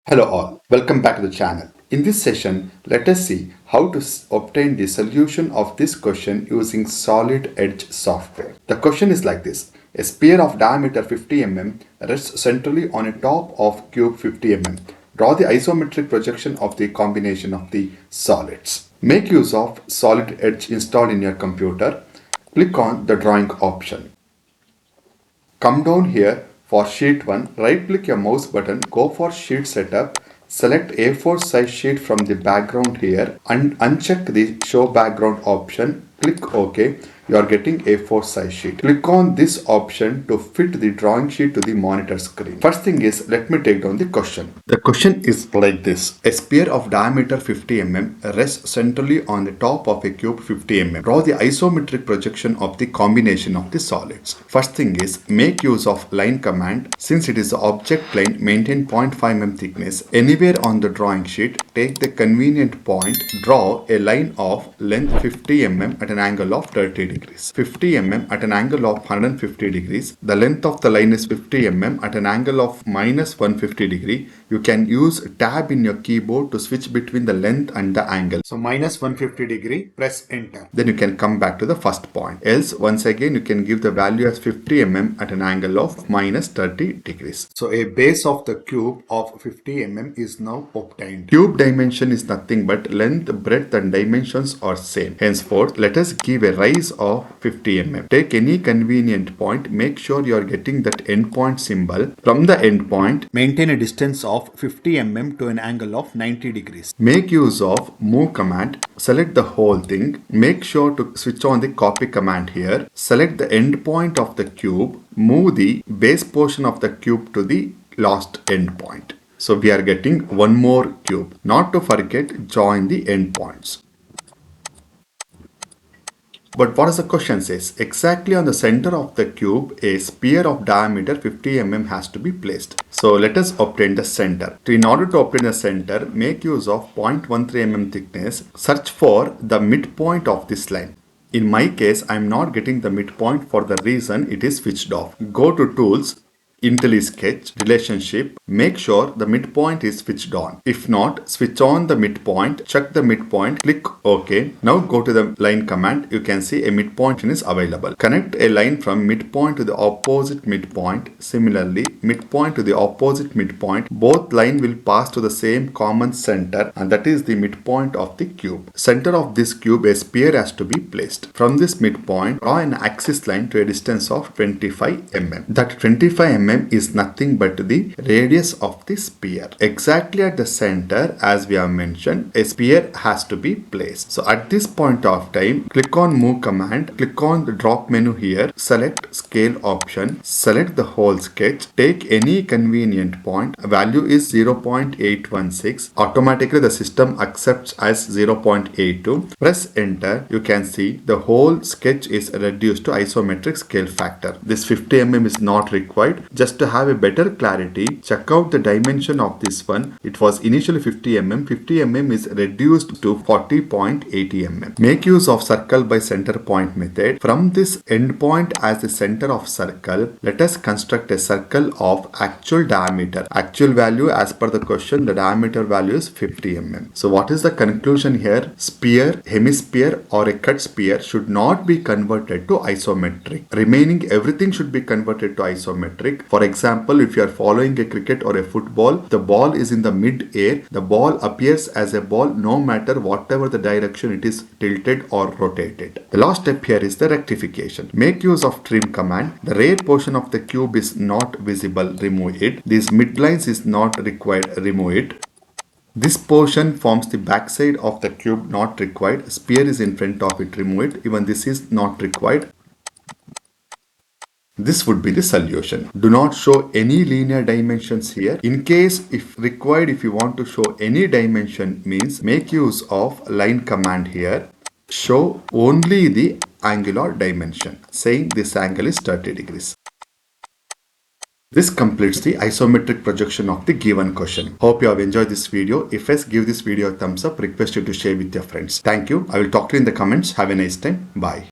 Hello all, welcome back to the channel. In this session, let us see how to obtain the solution of this question using Solid Edge software. The question is like this. A sphere of diameter 50 mm rests centrally on a top of cube 50 mm. Draw the isometric projection of the combination of the solids. Make use of Solid Edge installed in your computer. Click on the drawing option. Come down here for sheet 1, right click your mouse button, go for sheet setup, select A4 size sheet from the background here and uncheck the show background option, click OK. You are getting A4 size sheet. Click on this option to fit the drawing sheet to the monitor screen. First thing is, let me take down the question. The question is like this. A sphere of diameter 50 mm rests centrally on the top of a cube 50 mm. Draw the isometric projection of the combination of the solids. First thing is, make use of line command. Since it is the object plane, maintain 0.5 mm thickness. Anywhere on the drawing sheet, take the convenient point, draw a line of length 50 mm at an angle of 30 degrees. 50 mm at an angle of 150 degrees. The length of the line is 50 mm at an angle of minus 150 degree. You can use tab in your keyboard to switch between the length and the angle. So minus 150 degree, press enter. Then you can come back to the first point. Else, once again, you can give the value as 50 mm at an angle of minus 30 degrees. So a base of the cube of 50 mm is now obtained. Cube dimension is nothing but length, breadth and dimensions are same. Henceforth, let us give a rise of 50 mm. Take any convenient point. Make sure you are getting that endpoint symbol. From the endpoint, maintain a distance of 50 mm to an angle of 90 degrees. Make use of move command. Select the whole thing. Make sure to switch on the copy command here. Select the endpoint of the cube. Move the base portion of the cube to the last endpoint. So we are getting one more cube. Not to forget, join the endpoints. But what does the question says? Exactly on the center of the cube, a sphere of diameter 50 mm has to be placed. So let us obtain the center. So in order to obtain the center, make use of 0.13 mm thickness. Search for the midpoint of this line. In my case, I am not getting the midpoint for the reason it is switched off. Go to Tools, IntelliSketch, Relationship, make sure the midpoint is switched on. If not, switch on the midpoint, check the midpoint, click OK. Now go to the line command. You can see a midpoint is available. Connect a line from midpoint to the opposite midpoint. Similarly, midpoint to the opposite midpoint. Both line will pass to the same common center, and that is the midpoint of the cube. Center of this cube, a sphere has to be placed. From this midpoint, draw an axis line to a distance of 25 mm. That 25 mm is nothing but the radius of the sphere. Exactly at the center, as we have mentioned, a sphere has to be placed. So at this point of time, click on move command, click on the drop menu here, select scale option, select the whole sketch, take any convenient point. Value is 0.816. Automatically the system accepts as 0.82. Press enter. You can see the whole sketch is reduced to isometric scale factor. This 50 mm is not required. Just to have a better clarity, check out the dimension of this one. It was initially 50 mm. 50 mm is reduced to 40.80 mm. Make use of circle by center point method. From this endpoint as the center of circle, let us construct a circle of actual diameter. Actual value as per the question, the diameter value is 50 mm. So what is the conclusion here? Sphere, hemisphere or a cut sphere should not be converted to isometric. Remaining everything should be converted to isometric. For example, if you are following a cricket or a football, the ball is in the mid-air. The ball appears as a ball no matter whatever the direction it is tilted or rotated. The last step here is the rectification. Make use of trim command. The rear portion of the cube is not visible, remove it. These midlines is not required, remove it. This portion forms the backside of the cube, not required. Sphere is in front of it, remove it. Even this is not required. This would be the solution. Do not show any linear dimensions here. In case if required, if you want to show any dimension, means make use of line command here. Show only the angular dimension, saying this angle is 30 degrees. This completes the isometric projection of the given question. Hope you have enjoyed this video. If yes, give this video a thumbs up. Request you to share with your friends. Thank you. I will talk to you in the comments. Have a nice time. Bye.